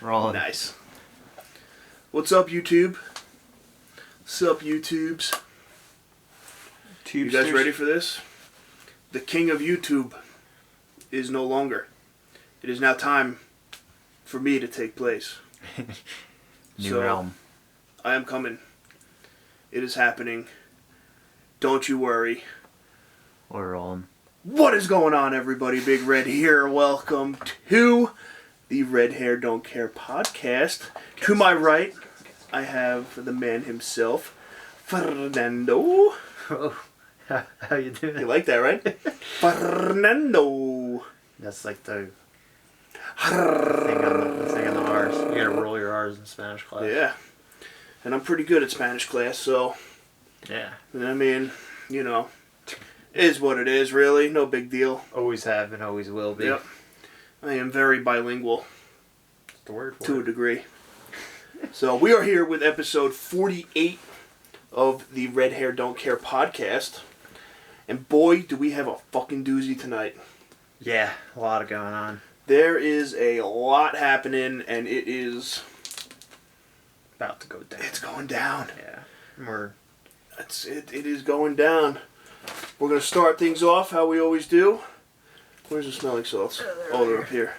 Rolling. Nice. What's up, YouTube? What's up, YouTubes? You guys ready for this? The king of YouTube is no longer. It is now time for me to take place. New realm. I am coming. It is happening. Don't you worry. We're rolling. What is going on, everybody? Big Red here. Welcome to the Red Hair Don't Care podcast. To my right, I have the man himself, Fernando. Oh, how you doing? You like that, right? Fernando. That's like the thing on the R's. You gotta roll your R's in Spanish class. Yeah. And I'm pretty good at Spanish class, so... Yeah. I mean, you know, it is what it is, really. No big deal. Always have and always will be. Yep. I am very bilingual. That's the word for to it. a degree. So we are here with episode 48 of the Red Hair Don't Care podcast. And boy, do we have a fucking doozy tonight. Yeah, a lot of going on. There is a lot happening, and it is... About to go down. It's going down. Yeah. It is going down. We're going to start things off how we always do. Where's the smelling salts? Oh, they're up here.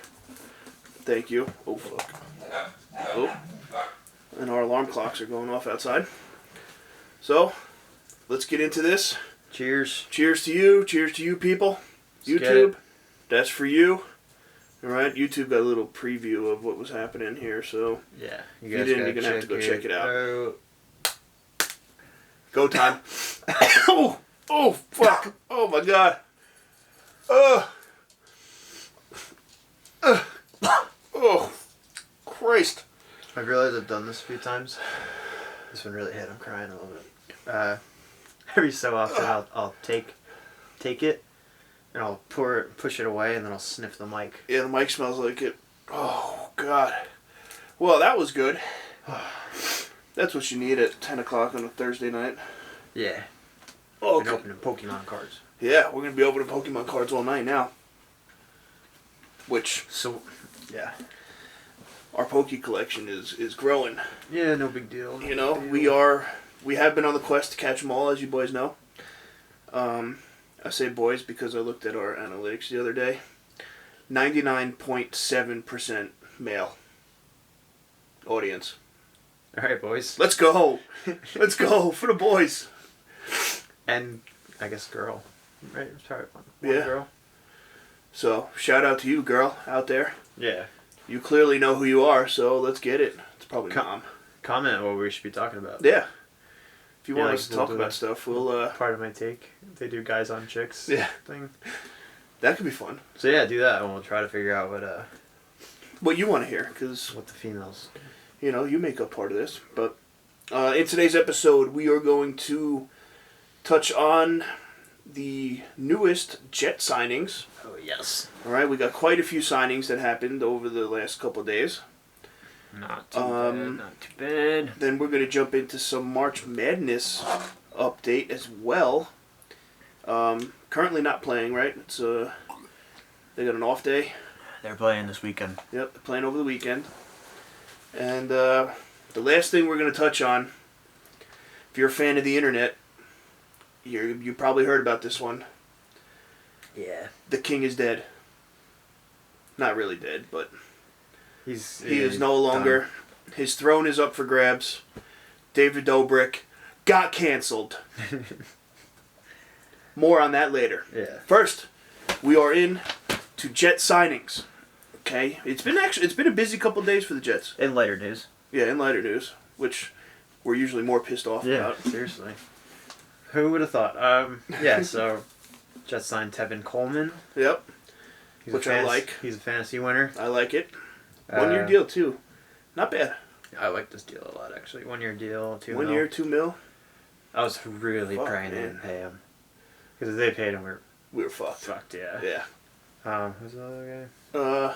Thank you. Oh, fuck. Oh. And our alarm clocks are going off outside. So, let's get into this. Cheers. Cheers to you. Cheers to you, people. Let's YouTube, that's for you. Alright, YouTube got a little preview of what was happening here, so... Yeah. If you didn't, you're going to have to go check it out. Oh. Go time. Oh, fuck. Oh, my God. Oh, Christ. I've realized I've done this a few times. This one really hit. I'm crying a little bit. Every so often I'll take it and I'll push it away and then I'll sniff the mic. Yeah, the mic smells like it. Oh, God. Well, that was good. That's what you need at 10 o'clock on a Thursday night. Yeah. Oh, Been opening Pokemon cards. yeah, we're going to be opening Pokemon cards all night now. Which... So, yeah. Our Poke collection is growing. Yeah, no big deal. You know, we have been on the quest to catch them all, as you boys know. I say boys because I looked at our analytics the other day. 99.7% male audience. All right, boys. Let's go. Let's go for the boys. And I guess girl. Right? Sorry, one Yeah. girl. So, shout out to you, girl, out there. Yeah. You clearly know who you are, so let's get it. It's probably Mom. Comment what we should be talking about. Yeah. If you want like, us to talk about stuff, we'll... Part of my take. They do guys on chicks thing. That could be fun. So yeah, do that and we'll try to figure out what you want to hear, because... What the females... You know, you make up part of this. But in today's episode, we are going to touch on the newest Jet signings. Oh, yes. All right, we got quite a few signings that happened over the last couple of days. Not too bad, not too bad. Then we're going to jump into some March Madness update as well. Currently not playing, right? It's they got an off day. They're playing this weekend. Yep, they're playing over the weekend. And the last thing we're going to touch on, if you're a fan of the internet, you probably heard about this one. Yeah. The king is dead. Not really dead, but he is no longer. Done. His throne is up for grabs. David Dobrik got canceled. More on that later. Yeah. First, we are in to Jet signings. Okay, it's been a busy couple of days for the Jets. In lighter news. Yeah, in lighter news, which we're usually more pissed off about. Seriously. Who would have thought? Yeah, so Jets signed Tevin Coleman. Yep. Which I like. He's a fantasy winner. I like it. 1 year deal too. Not bad. I like this deal a lot actually. 1 year deal, 2 1 mil. year, 2 mil. I was really praying they didn't pay him. Because if they paid him, we were fucked. Fucked, yeah. Yeah. Who's the other guy?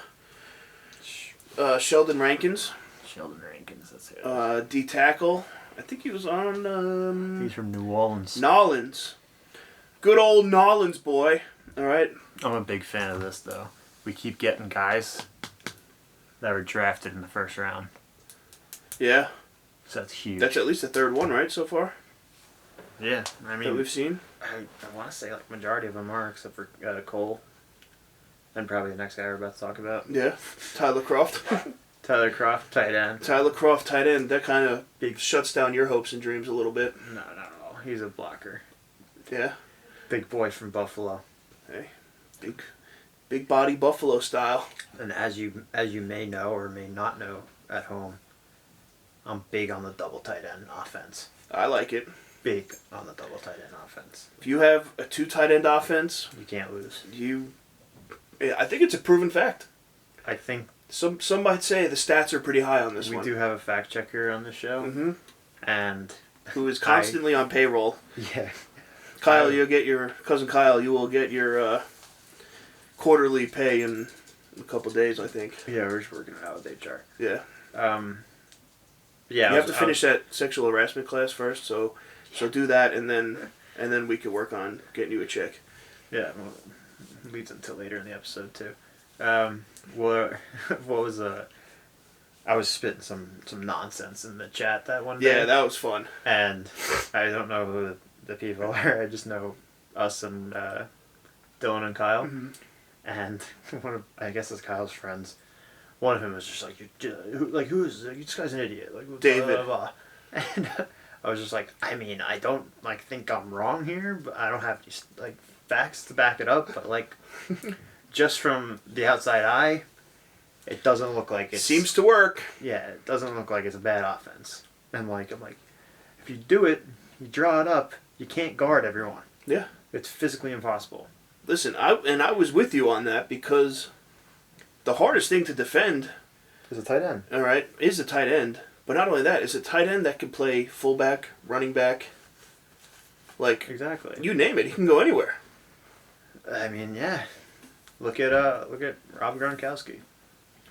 Sheldon Rankins. Sheldon Rankins, that's it. D tackle. I think he was on. He's from New Orleans. Nolans. Good old Nolans boy. All right. I'm a big fan of this though. we keep getting guys that were drafted in the first round. Yeah. So that's huge. That's at least the third one, right, so far? Yeah, I mean, that we've seen. I want to say like majority of them are, except for Cole, and probably the next guy we're about to talk about. Yeah, Tyler Croft. Tyler Croft, tight end. Tyler Croft, tight end. That kind of Big shuts down your hopes and dreams a little bit. No, not at all. He's a blocker. Yeah. Big boy from Buffalo. Hey, big body Buffalo style. And as you may know or may not know at home, I'm big on the double tight end offense. I like it. Big on the double tight end offense. If you have a 2 tight end offense, you can't lose. I think it's a proven fact. I think some might say the stats are pretty high on this one. We do have a fact checker on the show, and who is constantly on payroll. Yeah, Kyle, you'll get your cousin Kyle. You will get your quarterly pay in a couple days, I think. Yeah, we're just working it out with HR. Yeah. Yeah. You have to finish that sexual harassment class first, so do that, and then we can work on getting you a check. Yeah, well, leads until later in the episode too. What was I was spitting some nonsense in the chat that one day. Yeah, that was fun. And I don't know who the people are. I just know us and Dylan and Kyle. Mm-hmm. And I guess it's Kyle's friends. One of them was just like, who is this guy's an idiot? Like David. Blah, blah, blah. And I was just like, I mean, I don't think I'm wrong here, but I don't have any facts to back it up. But just from the outside eye, it doesn't look like it seems to work. Yeah, it doesn't look like it's a bad offense. And I'm like, if you do it, you draw it up, you can't guard everyone. Yeah, it's physically impossible. Listen, I was with you on that because the hardest thing to defend is a tight end. All right, is a tight end. But not only that, it's a tight end that can play fullback, running back. Exactly. You name it, he can go anywhere. I mean, yeah. Look at Rob Gronkowski.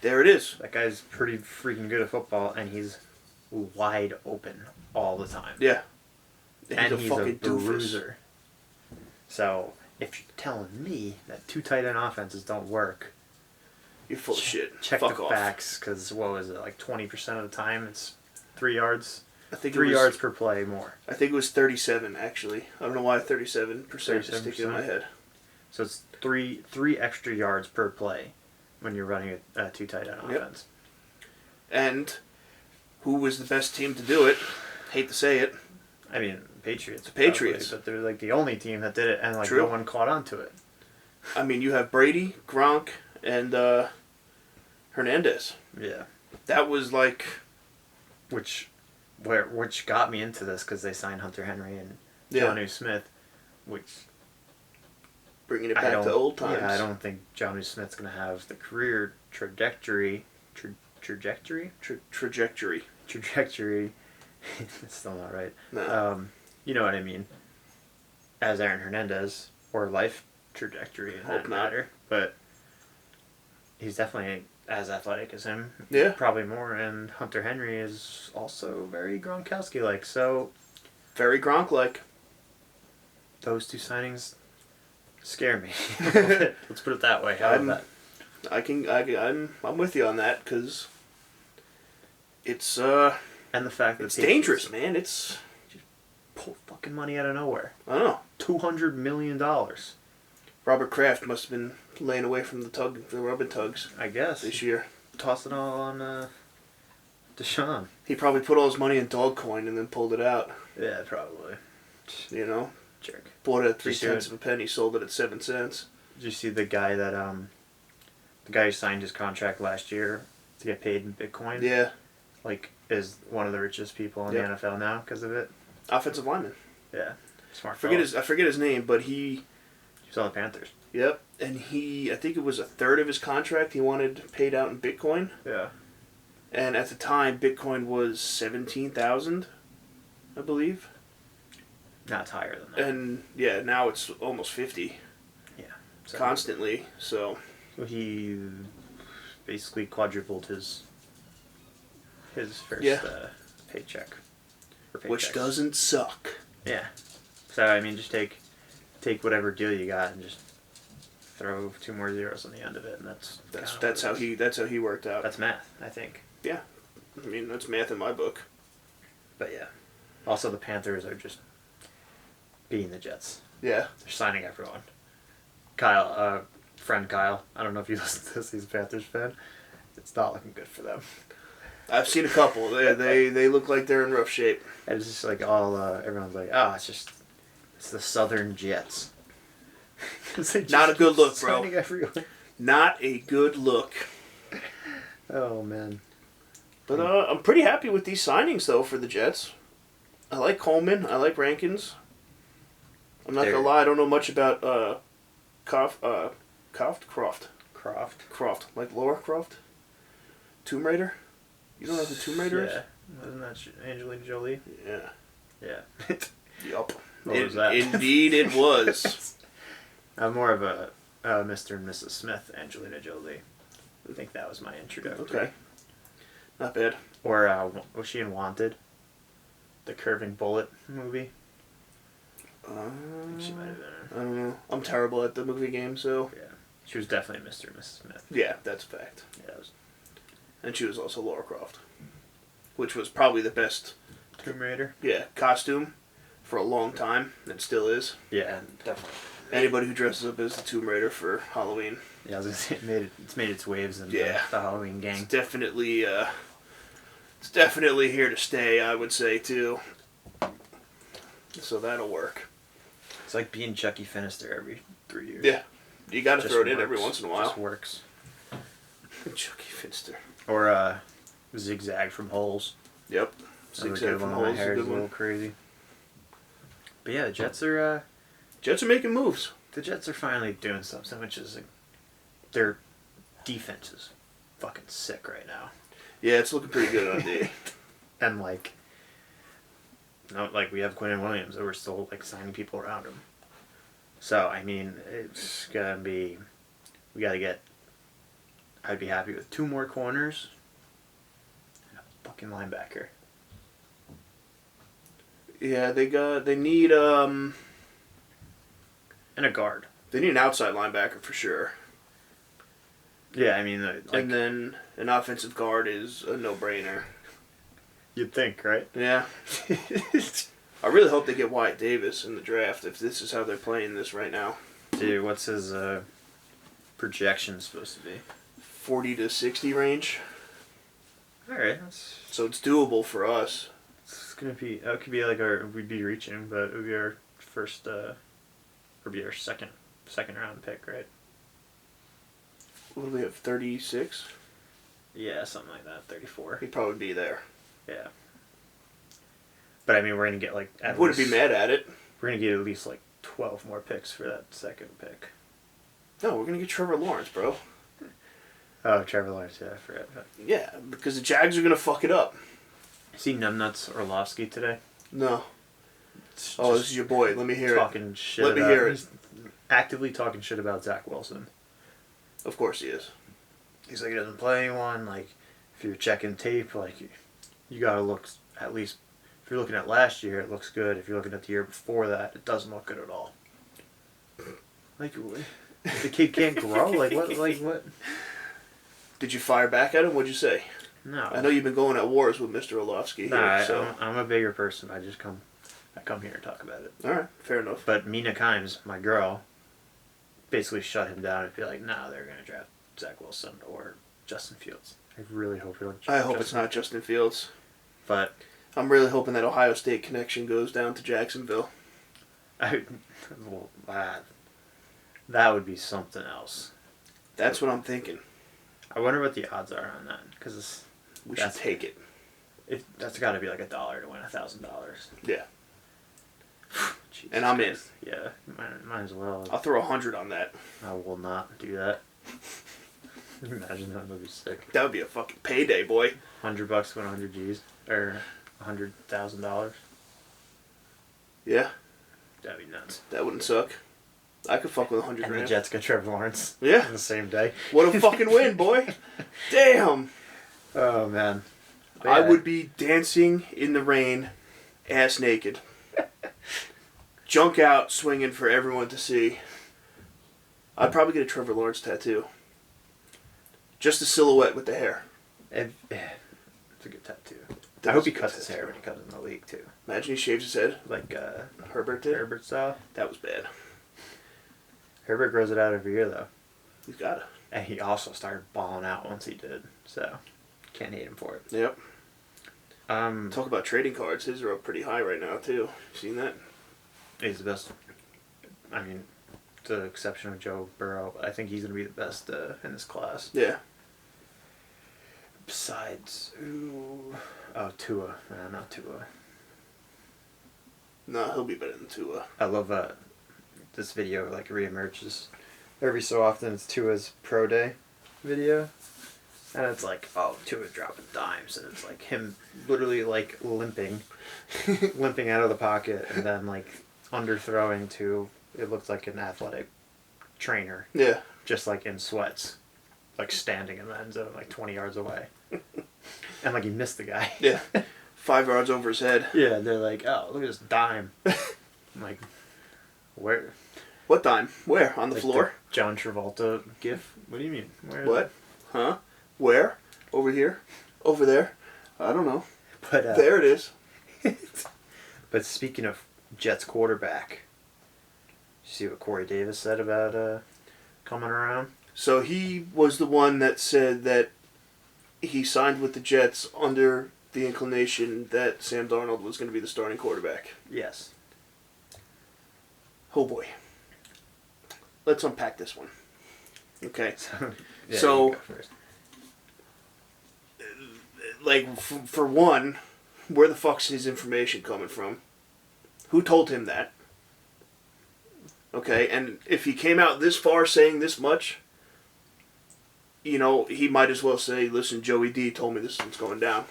There it is. That guy's pretty freaking good at football, and he's wide open all the time. Yeah. And he's a bruiser. So, if you're telling me that 2 tight end offenses don't work, you're full of shit. Check Fuck the off. Facts, because what was it, 20% of the time it's 3 yards? I think 3 yards per play more. I think it was 37, actually. I don't know why 37% is sticking in my head. So it's three extra yards per play when you're running a 2 tight end offense. And who was the best team to do it? Hate to say it. I mean, Patriots. The Patriots. Probably, but they're the only team that did it, and True. No one caught on to it. I mean, you have Brady, Gronk, and Hernandez. Yeah. That was which got me into this because they signed Hunter Henry and Jonnu Smith, which bringing it back to old times. Yeah, I don't think Jonnu Smith's going to have the career trajectory. It's still not right. No. You know what I mean. As Aaron Hernandez, or life trajectory in that matter. But he's definitely as athletic as him. Yeah. Probably more. And Hunter Henry is also very Gronkowski-like. So very Gronk-like. Those 2 signings scare me. Let's put it that way. How about that? I'm with you on that because it's and the fact that it's dangerous, man. It's just pull fucking money out of nowhere. I don't know. $200 million. Robert Kraft must have been laying away from the rubbing tugs. I guess this year. Toss it all on Deshaun. He probably put all his money in Dogecoin and then pulled it out. Yeah, probably. You know. Jerk. Bought it at 3 cents of a penny, sold it at 7 cents. Did you see the guy that the guy who signed his contract last year to get paid in Bitcoin? Yeah. Is one of the richest people in the NFL now because of it. Offensive lineman. Yeah. Smart. I forget his name, but he was on the Panthers. Yep. And I think it was a third of his contract he wanted paid out in Bitcoin. Yeah. And at the time, Bitcoin was 17,000, I believe. No, it's higher than that. And yeah, now it's almost 50. Yeah. Constantly. So he basically quadrupled his first paycheck. Which doesn't suck. Yeah. So I mean, just take whatever deal you got and just throw 2 more zeros on the end of it, and that's how he worked out. That's math, I think. Yeah, I mean that's math in my book. But yeah, also the Panthers are just beating the Jets. Yeah, they're signing everyone. Kyle, friend Kyle. I don't know if you listen to this. He's a Panthers fan. It's not looking good for them. I've seen a couple. They look like they're in rough shape. And it's just like everyone's like, it's the Southern Jets. Not a good look, bro. Everyone. Not a good look. Oh man. But I'm pretty happy with these signings though for the Jets. I like Coleman. I like Rankins. I'm not gonna lie. I don't know much about Croft. Like Laura Croft. Tomb Raider. You don't know who the Tomb Raider is? Yeah. Wasn't that Angelina Jolie? Yeah. Yeah. Yup. What was that? Indeed it was. I'm more of a Mr. and Mrs. Smith, Angelina Jolie. I think that was my introduction. Okay. Not bad. Or was she in Wanted? The Curving Bullet movie? I think she might have been in it. I don't know. I'm terrible at the movie game, so... Yeah. She was definitely Mr. and Mrs. Smith. Yeah, that's a fact. Yeah, and she was also Laura Croft. Which was probably the best... Tomb Raider? Yeah, costume for a long time, and still is. Yeah, definitely. Anybody who dresses up as the Tomb Raider for Halloween. Yeah, I was gonna say it's made its waves in the Halloween gang. It's definitely here to stay, I would say, too. So that'll work. It's like being Chucky Finnister every 3 years. Yeah. You gotta throw it in every once in a while. Just works. Chucky Finster. Or Zigzag from Holes. Yep. Zigzag from Holes is a good one. A little crazy. But yeah, the Jets are making moves. The Jets are finally doing something, which is their defense is fucking sick right now. Yeah, it's looking pretty good on D. And we have Quinn and Williams, and we're still signing people around him. So I mean, it's gonna be. We gotta get. I'd be happy with 2 more corners. And a fucking linebacker. Yeah, they need and a guard. They need an outside linebacker for sure. Yeah, I mean, and then an offensive guard is a no-brainer. You'd think, right? Yeah. I really hope they get Wyatt Davis in the draft if this is how they're playing this right now. Dude, what's his projection supposed to be? 40 to 60 range. All right. So it's doable for us. It's gonna be. It could be we'd be reaching, but it would be our first. Would be our second round pick, right? What do we have? 36. Yeah, something like that. 34. He'd probably be there. Yeah. But I mean, we're gonna get wouldn't be mad at it. We're gonna get at least 12 more picks for that second pick. No, we're gonna get Trevor Lawrence, bro. Oh, Trevor Lawrence, yeah, I forgot. Yeah, because the Jags are gonna fuck it up. See Numbnuts Orlovsky today? No. This is your boy. Let me hear talking it. Shit Let me hear it. He's actively talking shit about Zach Wilson. Of course he is. He's he doesn't play anyone. If you're checking tape, you gotta look at least. If you're looking at last year, it looks good. If you're looking at the year before that, it doesn't look good at all. The kid can't grow. What? Did you fire back at him? What'd you say? No. I know you've been going at wars with Mr. Orlovsky. I'm a bigger person. I come here and talk about it. All right, fair enough. But Mina Kimes, my girl, basically shut him down and be like, "No, they're gonna draft Zach Wilson or Justin Fields." I really hope it's not Justin Fields. But I'm really hoping that Ohio State connection goes down to Jacksonville. That would be something else. That's what I'm thinking. I wonder what the odds are on that, because we should take it. That's got to be $1 to win $1,000. Yeah. Jesus and I'm Christ. In. Yeah, might as well. I'll throw 100 on that. I will not do that. Imagine that would be sick. That would be a fucking payday, boy. $100 to win 100 G's or $100,000. Yeah. That'd be nuts. That wouldn't suck. I could fuck with 100 grand. And the Jets get Trevor Lawrence. Yeah. On the same day. What a fucking win, boy. Damn. Oh, man. Yeah. I would be dancing in the rain, ass naked. Junk out, swinging for everyone to see. I'd probably get a Trevor Lawrence tattoo. Just a silhouette with the hair. It's a good tattoo. I hope he cuts his hair when he comes in the league too. Imagine he shaves his head. Like Herbert did? Herbert style. That was bad. Herbert grows it out every year though. He's got it. And he also started balling out once he did. So, can't hate him for it. Yep. Talk about trading cards. His are up pretty high right now too. Seen that? He's the best. I mean, to the exception of Joe Burrow, I think he's going to be the best in this class. Yeah. Besides, Tua. Not Tua. No, he'll be better than Tua. I love this video, like, reemerges every so often. It's Tua's Pro Day video. And it's like, oh, Tua's dropping dimes. And it's like him literally, like, limping out of the pocket and then, like, underthrowing to, it looks like an athletic trainer. Yeah. Just, like, in sweats. Like, standing in the end zone, like, 20 yards away. And, like, he missed the guy. Yeah. 5 yards over his head. Yeah, they're like, oh, look at this dime. I'm like, where? What dime? Where? On the floor? The John Travolta gif? What do you mean? Where? What? Huh? Where? Over here? Over there? I don't know. But there it is. But speaking of Jets quarterback, you see what Corey Davis said about coming around? So he was the one that said that he signed with the Jets under the inclination that Sam Darnold was going to be the starting quarterback. Yes. Oh boy. Let's unpack this one. Okay. Yeah, so you go first. Like, for one, where the fuck's his information coming from? Who told him that? Okay, and if he came out this far saying this much, you know, he might as well say, listen, Joey D told me this one's going down.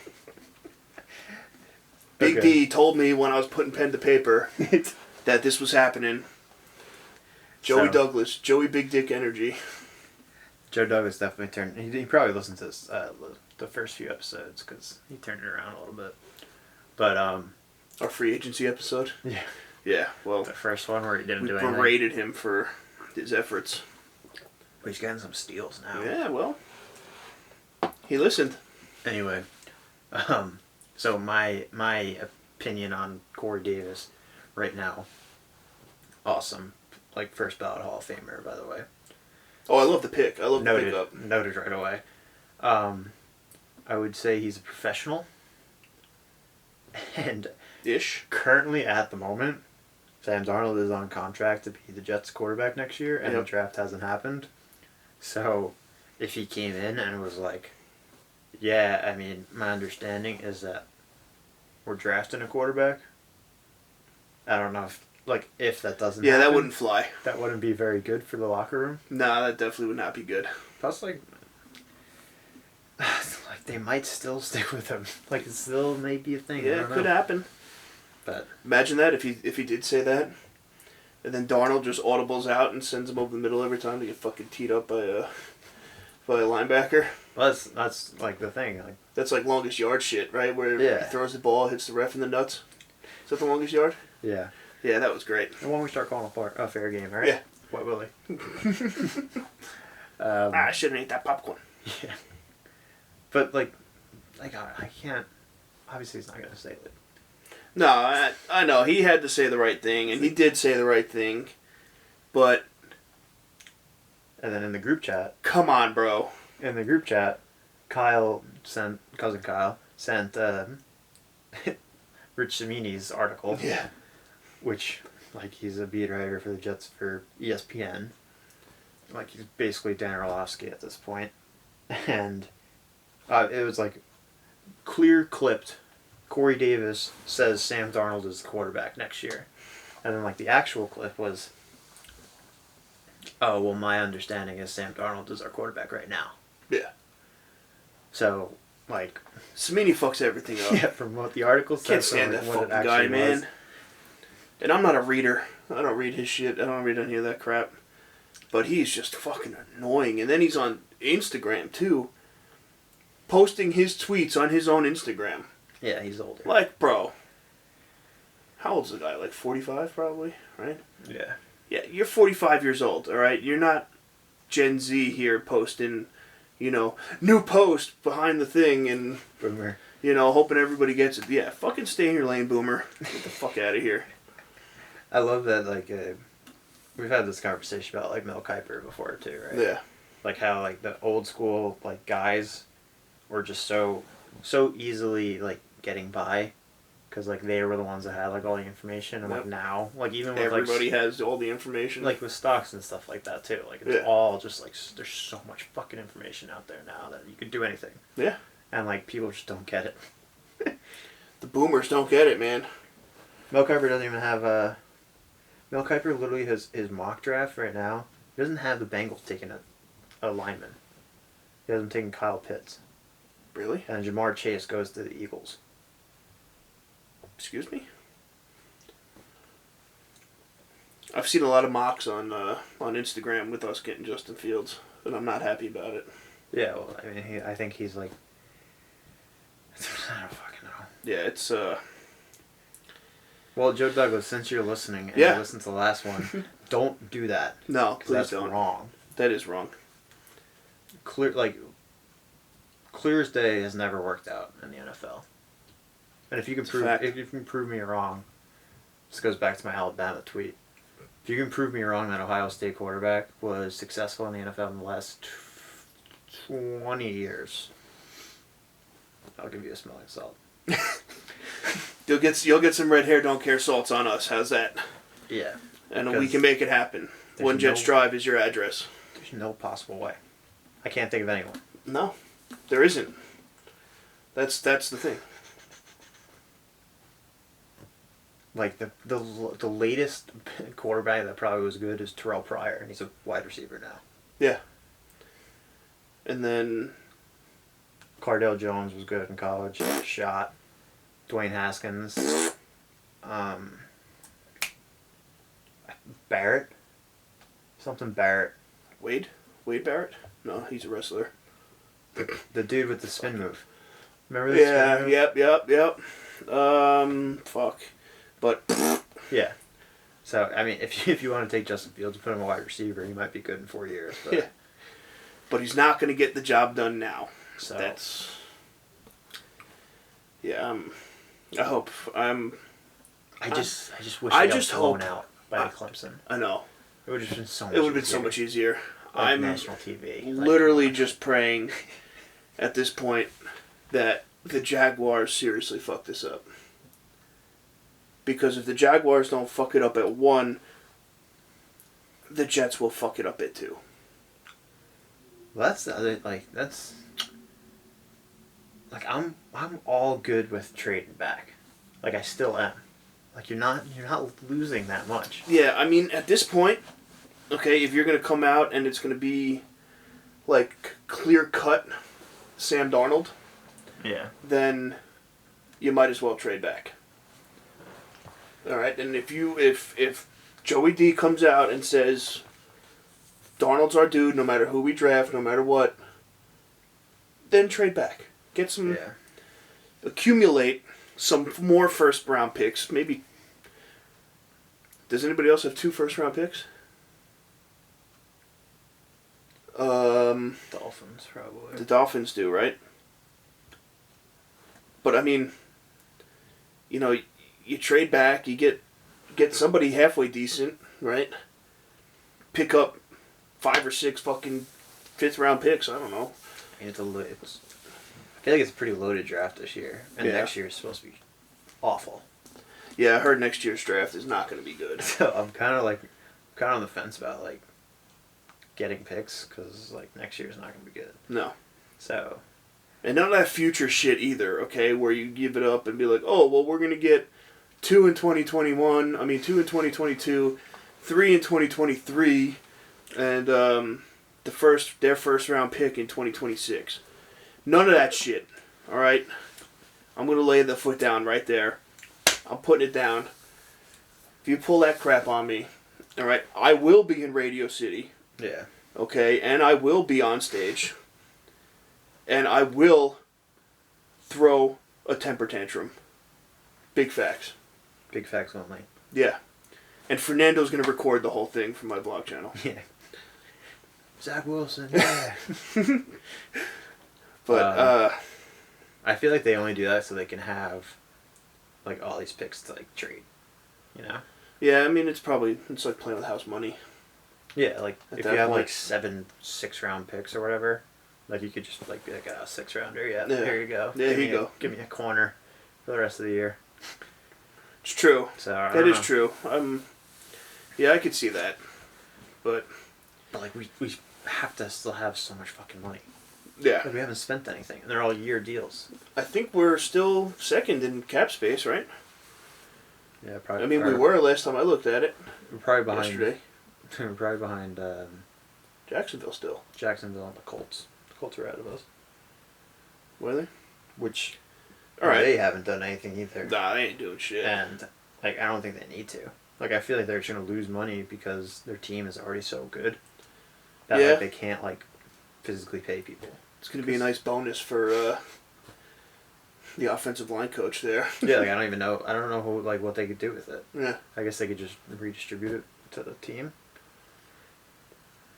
Big D told me when I was putting pen to paper that this was happening. Joey Douglas, Joey Big Dick Energy. Joe Douglas definitely turned. He probably listened to this, the first few episodes because he turned it around a little bit. But our free agency episode. Yeah. Yeah. Well, the first one where he didn't do anything. We berated him for his efforts. But he's getting some steals now. Yeah. Well, he listened. Anyway, so my opinion on Corey Davis right now, awesome, like first ballot Hall of Famer, by the way. Oh, I love the pick. I love the pickup. Noted right away. I would say he's a professional. And currently at the moment, Sam Darnold is on contract to be the Jets quarterback next year, and the draft hasn't happened. So if he came in and was like, yeah, I mean, my understanding is that we're drafting a quarterback. I don't know if that doesn't happen, that wouldn't fly. That wouldn't be very good for the locker room. Nah, that definitely would not be good. Plus, like they might still stick with him. Like, it still may be a thing. Yeah, it could happen. But imagine that if he did say that, and then Darnold just audibles out and sends him over the middle every time to get fucking teed up by a linebacker. Well, that's like the thing. Like, that's like longest yard shit, right? Where he throws the ball, hits the ref in the nuts. Is that the longest yard? Yeah. Yeah, that was great. And when we start calling a fair game, right? Yeah. What will he? I shouldn't eat that popcorn. Yeah. But like I can't. Obviously, he's not gonna say it. No, I know he had to say the right thing, and he did say the right thing, but. And then in the group chat. Come on, bro. In the group chat, cousin Kyle sent Rich Cimini's article. Yeah. Which, like, he's a beat writer for the Jets for ESPN. Like, he's basically Dan Orlovsky at this point. And it was, like, clear clipped. Corey Davis says Sam Darnold is the quarterback next year. And then, like, the actual clip was, oh, well, my understanding is Sam Darnold is our quarterback right now. Yeah. So, like... Cimini fucks everything up. Yeah, from what the article says. Can't stand that fucking guy, man. Was. And I'm not a reader. I don't read his shit. I don't read any of that crap. But he's just fucking annoying. And then he's on Instagram, too. Posting his tweets on his own Instagram. Yeah, he's older. Like, bro. How old's the guy? Like 45, probably? Right? Yeah. Yeah, you're 45 years old, all right? You're not Gen Z here posting, new post behind the thing and, Boomer. hoping everybody gets it. Yeah, fucking stay in your lane, boomer. Get the fuck out of here. I love that, like, we've had this conversation about, like, Mel Kiper before, too, right? Yeah. Like, how, like, the old school, like, guys were just so easily, like, getting by. Because, like, they were the ones that had, like, all the information. And, like, now, like, even with, everybody has all the information. like, with stocks and stuff like that, too. Like, it's all just, like, there's so much fucking information out there now that you could do anything. Yeah. And, like, people just don't get it. The boomers don't get it, man. Mel Kiper doesn't even have Mel Kiper literally has his mock draft right now. He doesn't have the Bengals taking a lineman. He has them taking Kyle Pitts. Really? And Jamar Chase goes to the Eagles. Excuse me? I've seen a lot of mocks on Instagram with us getting Justin Fields, and I'm not happy about it. Yeah, well, I mean, I think he's like... I don't fucking know. Yeah, it's... Well, Joe Douglas, since you're listening and you listened to the last one, don't do that. No, please that's don't. Wrong. That is wrong. Clear as day has never worked out in the NFL. And if you can prove me wrong, this goes back to my Alabama tweet. If you can prove me wrong that Ohio State quarterback was successful in the NFL in the last 20 years, I'll give you a smelling salt. You'll get some red hair, don't care salts on us. How's that? Yeah. And we can make it happen. One Jets Drive is your address. There's no possible way. I can't think of anyone. No, there isn't. That's the thing. Like the latest quarterback that probably was good is Terrell Pryor, and he's a wide receiver now. Yeah. And then Cardale Jones was good in college. Shot. Dwayne Haskins. Barrett. Something Barrett. Wade Barrett? No, he's a wrestler. The dude with the spin move. Remember this? Yep. Fuck. But yeah. So I mean, if you want to take Justin Fields and put him a wide receiver, he might be good in 4 years. But yeah. But he's not going to get the job done now. So that's. Yeah. I just wish I got blown out by Clemson. I know. It would have been so much. It would have been so much easier. Like I'm national TV. Literally just praying at this point that the Jaguars seriously fuck this up. Because if the Jaguars don't fuck it up at 1, the Jets will fuck it up at 2. Well, I'm all good with trading back. Like I still am. Like you're not losing that much. Yeah, I mean at this point, okay, if you're gonna come out and it's gonna be like clear cut Sam Darnold, yeah, then you might as well trade back. All right, and if Joey D comes out and says Darnold's our dude, no matter who we draft, no matter what, then trade back. Get some, accumulate some more first round picks. Maybe. Does anybody else have 2 first round picks? Dolphins probably. The Dolphins do, right? But I mean, you trade back, you get somebody halfway decent, right? Pick up 5 or 6 fucking 5th round picks. I don't know. I feel like it's a pretty loaded draft this year, and next year is supposed to be awful. Yeah, I heard next year's draft is not going to be good. So I'm kind of on the fence about like getting picks because like next year's not going to be good. No. So. And none of that future shit either. Okay, where you give it up and be like, oh well, we're going to get 2 in 2021. I mean 2 in 2022, 3 in 2023, and their first round pick in 2026. None of that shit. All right, I'm gonna lay the foot down right there. I'm putting it down. If you pull that crap on me, all right, I will be in Radio City. Yeah. Okay, and I will be on stage. And I will throw a temper tantrum. Big facts. Big facts only. Yeah. And Fernando's going to record the whole thing for my vlog channel. Yeah. Zach Wilson, yeah. But I feel like they only do that so they can have like all these picks to like trade. You know? yeah, I mean it's like playing with house money. Yeah, like At if that you have point. like 7 6-round picks or whatever, like you could just like be like, oh, 6-rounder, yeah, Yeah. here you go. Yeah, Give here me you go. Give me a corner for the rest of the year. It's true. So I That don't is know. true. Yeah, I could see that. But But like we have to still have so much fucking money. yeah, Like we haven't spent anything, and they're all year deals. I think we're still second in cap space, right? Yeah, probably. I mean, we were last time I looked at it We're probably behind. yesterday. We're probably behind Jacksonville still. Jacksonville and the Colts. The Colts are out of us. Were they? Which, All right. they haven't done anything either. Nah, they ain't doing shit. And like I don't think they need to. Like I feel like they're just gonna lose money because their team is already so good that Yeah. like they can't like physically pay people. It's gonna be a nice bonus for the offensive line coach there. Yeah, like I don't even know. I don't know who like what they could do with it. Yeah. I guess they could just redistribute it to the team.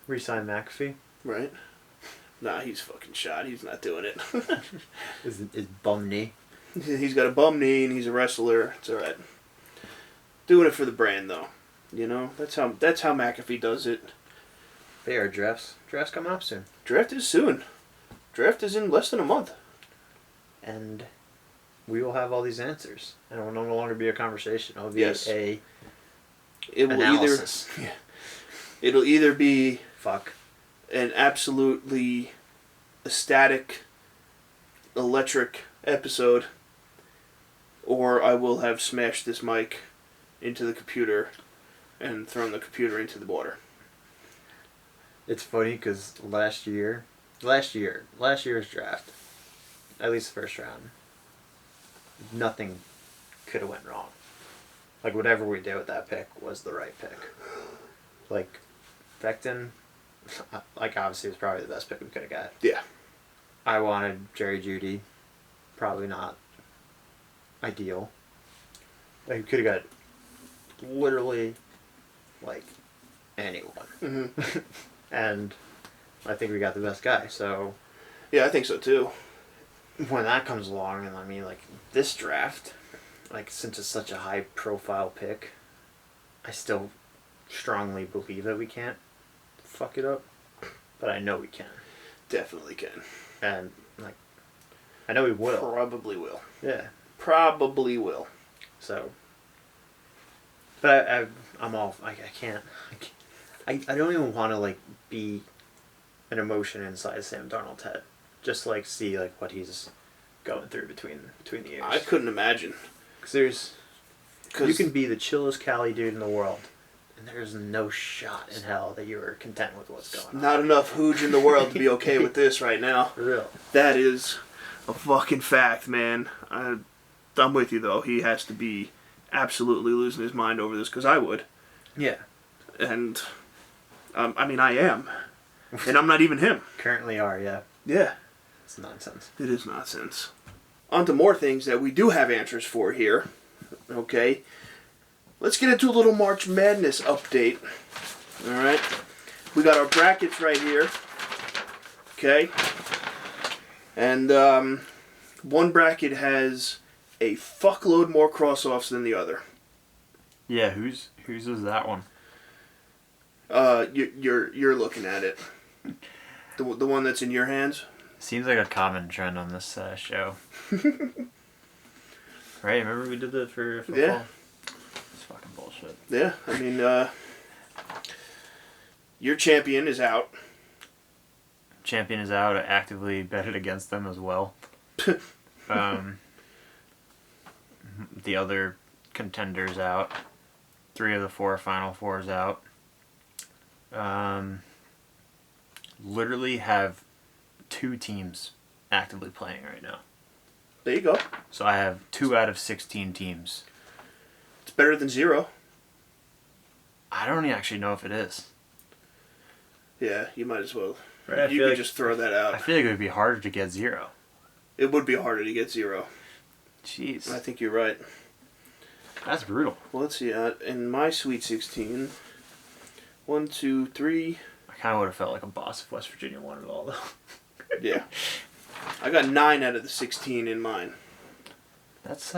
Resign McAfee. Right. Nah, he's fucking shot. He's not doing it. Is bum knee. He's got a bum knee and he's a wrestler. It's all right. Doing it for the brand though. You know, that's how McAfee does it. They are drafts. Drafts coming up soon. Draft is soon. Draft is in less than a month. And we will have all these answers. And it will no longer be a conversation. It will be Yes. a It will analysis. It'll either be Fuck. an absolutely ecstatic, electric episode, or I will have smashed this mic into the computer and thrown the computer into the water. It's funny because last year's draft, at least the first round, nothing could have went wrong. Like whatever we did with that pick was the right pick. Like Becton, like obviously was probably the best pick we could have got. Yeah. I wanted Jerry Jeudy, probably not ideal. Like we could have got literally like anyone. Mm-hmm. And I think we got the best guy. So Yeah, I think so too. when that comes along, and I mean, like this draft, like since it's such a high profile pick, I still strongly believe that we can't fuck it up, but I know we can, Definitely can. and like I know we will. Probably will. Yeah. Probably will. So, but I'm all I can't. I don't even want to like be an emotion inside Sam Darnold's head. Just like see like what he's going through between the years. I couldn't imagine. Because you can be the chillest Cali dude in the world, and there's no shot in hell that you are content with what's going on. Not enough hooge in the world to be okay with this right now. For real. That is a fucking fact, man. I'm with you though. He has to be absolutely losing his mind over this because I would. Yeah. And I mean, I am, and I'm not even him. Currently are, yeah. Yeah. It's nonsense. It is nonsense. On to more things that we do have answers for here. Okay. Let's get into a little March Madness update. Alright. We got our brackets right here. Okay. And one bracket has a fuckload more cross-offs than the other. Yeah, whose is that one? You're looking at it. The one that's in your hands? Seems like a common trend on this show. Right? Remember we did that for football? Yeah. It's fucking bullshit. Yeah, I mean, your champion is out. Champion is out. I actively betted against them as well. The other contenders out. 3 of the 4 Final Fours out. Literally have 2 teams actively playing right now. There you go. So I have 2 out of 16 teams. It's better than 0. I don't actually know if it is. Yeah, you might as well. Right, You could just throw that I out. feel like it would be harder to get 0. It would be harder to get 0. Jeez. I think you're right. That's brutal. Well, let's see. In my Sweet 16, 1, 2, 3, I I kind of would have felt like a boss if West Virginia won it all, though. Yeah. I got 9 out of the 16 in mine. That's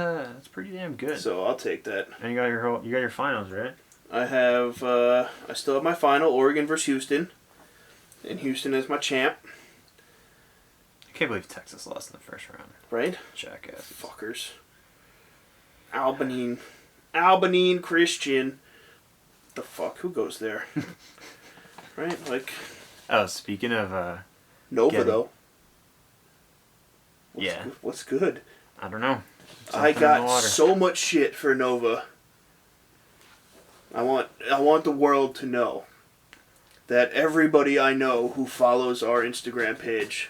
pretty damn good. So I'll take that. And you got your finals, right? I still have my final, Oregon versus Houston. And Houston is my champ. I can't believe Texas lost in the first round. Right? Jackass. Fuckers. Albanine Christian. The fuck? Who goes there? Right? Like. Oh, speaking of Nova, though. What's good? I don't know. I got so much shit for Nova. I want the world to know that everybody I know who follows our Instagram page,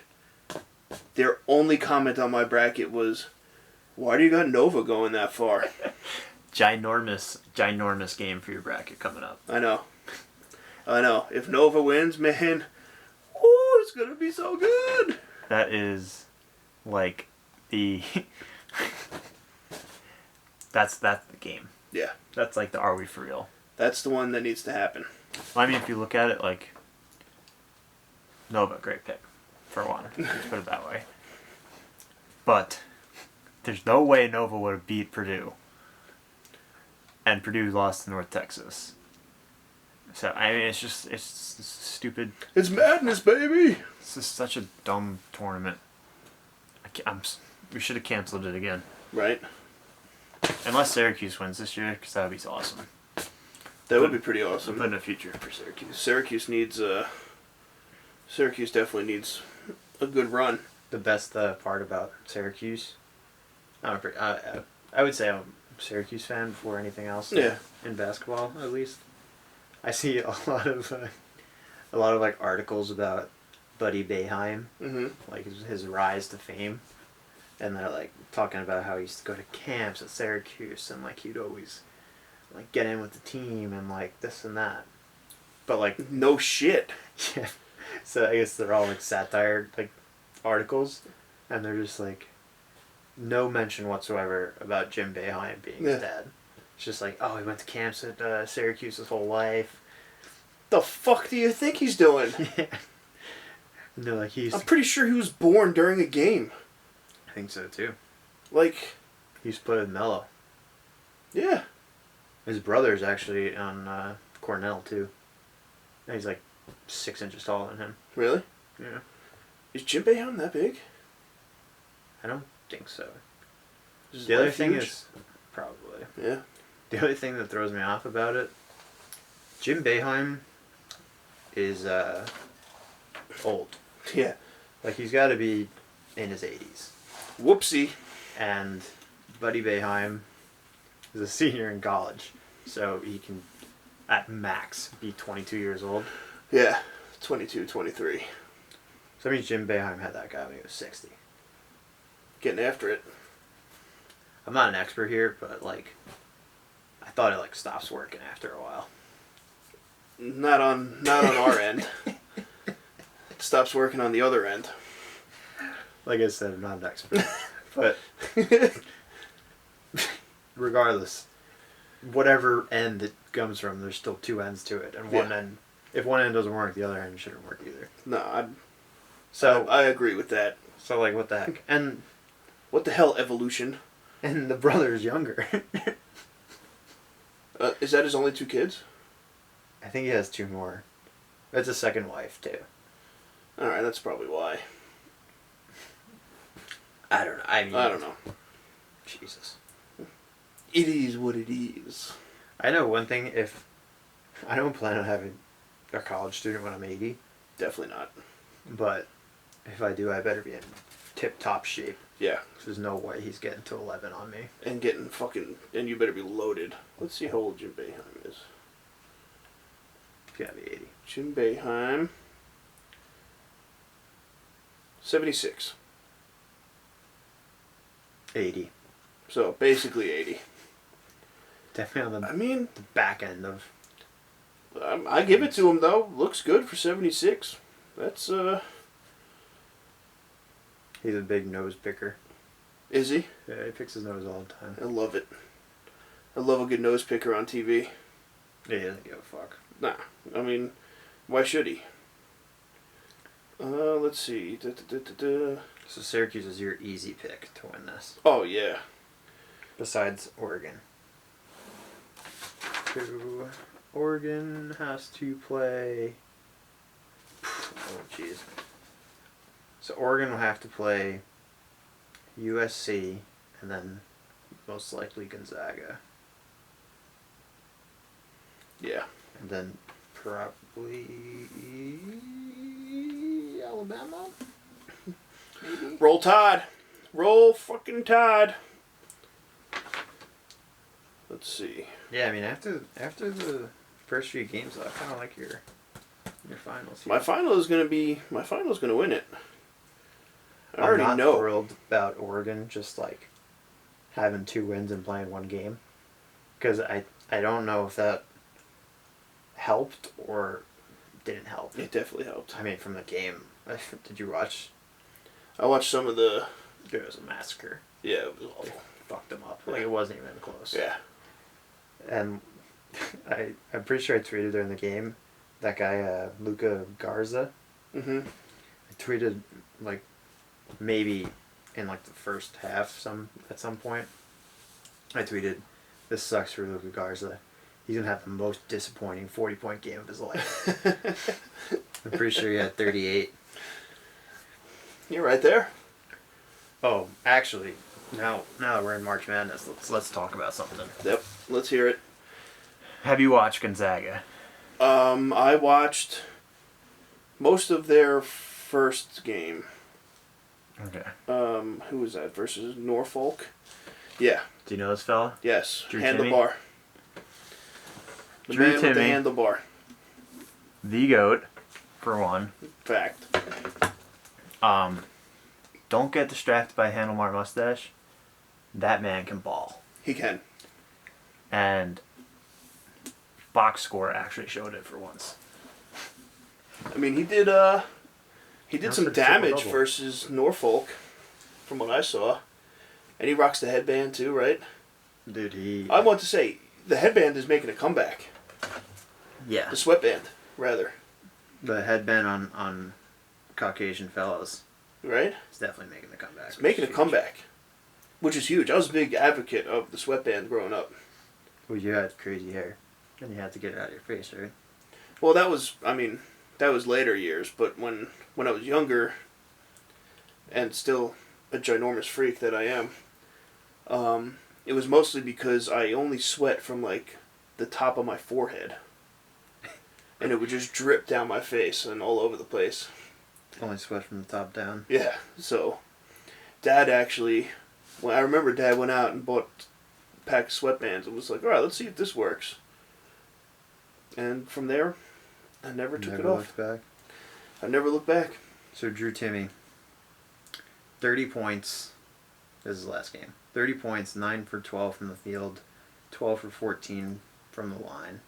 their only comment on my bracket was, "Why do you got Nova going that far?" ginormous game for your bracket coming up. I know. If Nova wins, man, ooh, it's gonna be so good. That is, like, the. That's the game. Yeah. That's like the Are We For Real? That's the one that needs to happen. Well, I mean, if you look at it, like, Nova, great pick, for one. Let's put it that way. But there's no way Nova would have beat Purdue. And Purdue lost to North Texas. So, I mean, it's stupid. It's madness, baby! This is such a dumb tournament. We should have canceled it again. Right. Unless Syracuse wins this year, because that would be awesome. That would be pretty awesome. Put in a future for Syracuse. Syracuse definitely needs a good run. The best part about Syracuse, I would say I'm a Syracuse fan before anything else. Yeah. In basketball, at least. I see a lot of like articles about Buddy Boeheim, like his rise to fame, and they're like talking about how he used to go to camps at Syracuse and like he'd always like get in with the team and like this and that, but like no shit. Yeah. So I guess they're all like satire like articles, and they're just like no mention whatsoever about Jim Boeheim being his dad. It's just like, oh, he went to camps at Syracuse his whole life. The fuck do you think he's doing? Yeah. And they're like, I'm pretty sure he was born during a game. I think so too. Like, he's played with Mello. Yeah. His brother's actually on Cornell too. And he's like 6 inches taller than him. Really? Yeah. Is Jim Boeheim that big? I don't think so. Is the other thing huge? is probably. Yeah. The other thing that throws me off about it, Jim Boeheim is old. Yeah. Like he's got to be in his 80s. Whoopsie. And Buddy Boeheim is a senior in college, so he can, at max, be 22 years old. Yeah, 22, 23. So that means Jim Boeheim had that guy when he was 60. Getting after it. I'm not an expert here, but like, I thought it like stops working after a while. Not on our end. It stops working on the other end. Like I said, I'm not an expert, but regardless, whatever end it comes from, there's still two ends to it, and one end. If one end doesn't work, the other end shouldn't work either. No, So I agree with that. So like, what the heck? And what the hell, evolution? And the brother's younger. Is that his only 2 kids? I think he has 2 more. It's a second wife too. All right, that's probably why. I don't know. I don't know. Jesus. It is what it is. I know one thing. If I don't plan on having a college student when I'm 80. Definitely not. But if I do, I better be in tip-top shape. Yeah. There's no way he's getting to 11 on me. And and you better be loaded. Let's see how old Jim Boeheim is. He's gotta be 80. Jim Boeheim. 76. 80. So basically 80. Definitely on the the back end of. I give it to him though. Looks good for 76. That's He's a big nose picker. Is he? Yeah, he picks his nose all the time. I love it. I love a good nose picker on TV. Yeah, he doesn't give a fuck. Nah, I mean, why should he? Let's see. So Syracuse is your easy pick to win this. Oh, yeah. Besides Oregon. So Oregon has to play... Oh, jeez. So Oregon will have to play USC and then most likely Gonzaga. Yeah. And then probably Alabama? Maybe? Roll Tide. Roll fucking Tide. Let's see. Yeah, I mean, after the first few games, I kind of like your finals here. My final is gonna win it. I I'm already not know. thrilled about Oregon just like having 2 wins and playing 1 game, because I don't know if that helped or didn't help. It definitely helped. I mean, from the game, did you watch? I watched some of the. It was a massacre. Yeah, it was They awful. fucked them up. Like, it wasn't even close. Yeah. And I'm pretty sure I tweeted during the game, that guy Luca Garza. Mm-hmm. I tweeted like maybe in like the first half at some point. I tweeted, "This sucks for Luca Garza. He's gonna have the most disappointing 40-point game of his life." I'm pretty sure he had 38. You're right there. Oh, actually, now that we're in March Madness, let's talk about something. Yep. Let's hear it. Have you watched Gonzaga? I watched most of their first game. Okay. Who was that versus Norfolk? Yeah. Do you know this fella? Yes. Drew Handlebar. The Drew man with the handlebar. The GOAT, for one. Fact. Don't get distracted by handlebar mustache. That man can ball. He can. And box score actually showed it for once. I mean, he did some damage versus Norfolk, from what I saw. And he rocks the headband too, right? Dude, I want to say, the headband is making a comeback. Yeah. The sweatband, rather. The headband on Caucasian fellows Right? is definitely making the comeback. It's making a comeback. Which is huge. I was a big advocate of the sweatband growing up. Well, you had crazy hair. And you had to get it out of your face, right? Well, that was later years, but when I was younger, and still a ginormous freak that I am, it was mostly because I only sweat from, like, the top of my forehead. And it would just drip down my face and all over the place. Only sweat from the top down. Yeah, so Dad actually, I remember Dad went out and bought a pack of sweatbands and was like, alright, let's see if this works. And from there, I never took it off. Looked back. I never looked back. So Drew Timme, 30 points. This is his last game. 30 points, 9 for 12 from the field, 12 for 14 from the line,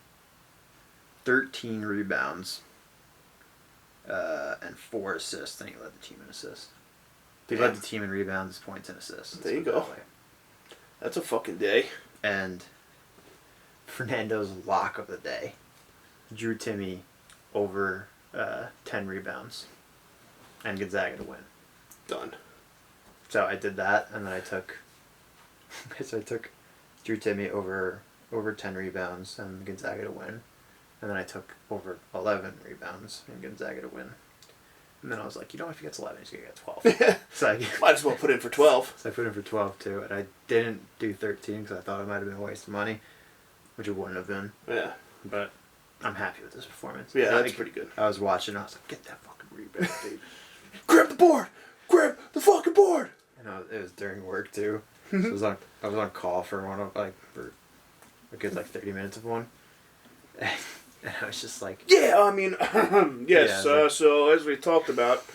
13 rebounds, and 4 assists. And he led the team in assists. He led the team in rebounds, points, and assists. There you go. That's a fucking day. And Fernando's lock of the day, Drew Timme over 10 rebounds, and Gonzaga to win. Done. So I did that, and then I took Drew Timme over 10 rebounds and Gonzaga to win, and then I took over 11 rebounds and Gonzaga to win. And then I was like, if he gets 11, he's gonna get 12. So might as well put in for 12. So I put in for 12 too, and I didn't do 13 because I thought it might have been a waste of money, which it wouldn't have been. Yeah. But I'm happy with this performance. Yeah, that's pretty good. I was watching, I was like, get that fucking rebound, dude. Grab the board! Grab the fucking board! And it was during work too. So I was on call for for a good 30 minutes of one. And I was just like, yeah, I mean, yes, Yeah, so as we talked about.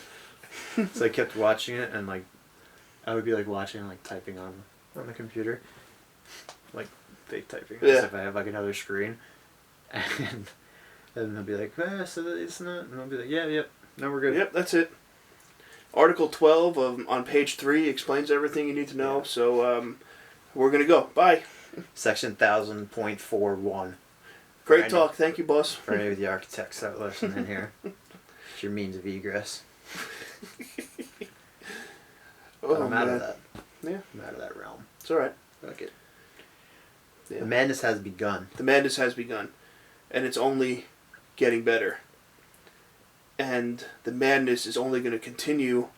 So I kept watching it, and I would be watching and typing on the computer, fake typing, as if I have another screen, and they'll be like, so it's not, and I'll be like, yep, no, we're good. Yep, that's it. Article 12 on page 3 explains everything you need to know. Yeah. So we're gonna go. Bye. Section 1000.41. Great talk. Thank you, boss. For any of the architects that listen in here, it's your means of egress. Oh, But I'm out man. of that. Yeah. I'm out of that realm. It's alright. Fuck it. Yeah. The madness has begun. The madness has begun. And it's only getting better. And the madness is only going to continue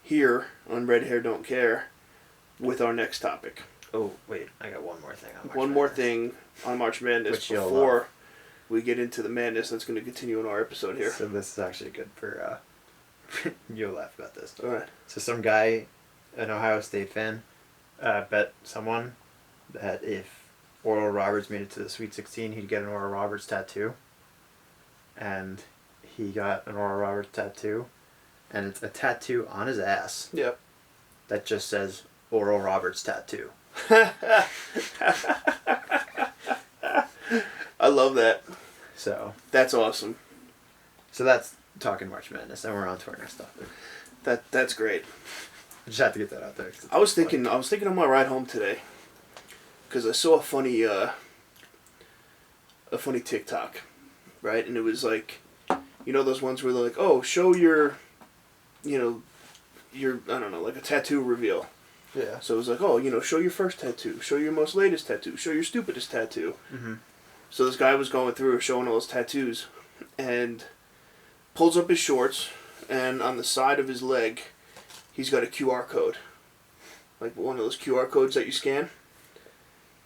here on Red Hair Don't Care with our next topic. Oh, wait. I got one more thing on March One more Madness. thing on March Madness Which you'll before we get into the madness that's going to continue in our episode here. So this is actually good for, you'll laugh about this. Alright. So some guy, an Ohio State fan, bet someone that if Oral Roberts made it to the Sweet 16, he'd get an Oral Roberts tattoo. And he got an Oral Roberts tattoo. And it's a tattoo on his ass Yep. that just says Oral Roberts tattoo. I love that. So That's awesome. that's talking March Madness, and we're on to our next topic. That's great. I just have to get that out there. I was thinking on my ride home today, because I saw a funny TikTok, right? And it was like, you know those ones where they're like, oh, show your I don't know, like a tattoo reveal. Yeah. So it was like, oh, show your first tattoo, show your most latest tattoo, show your stupidest tattoo. Mm-hmm. So this guy was going through showing all his tattoos, and pulls up his shorts, and on the side of his leg, he's got a QR code. Like one of those QR codes that you scan.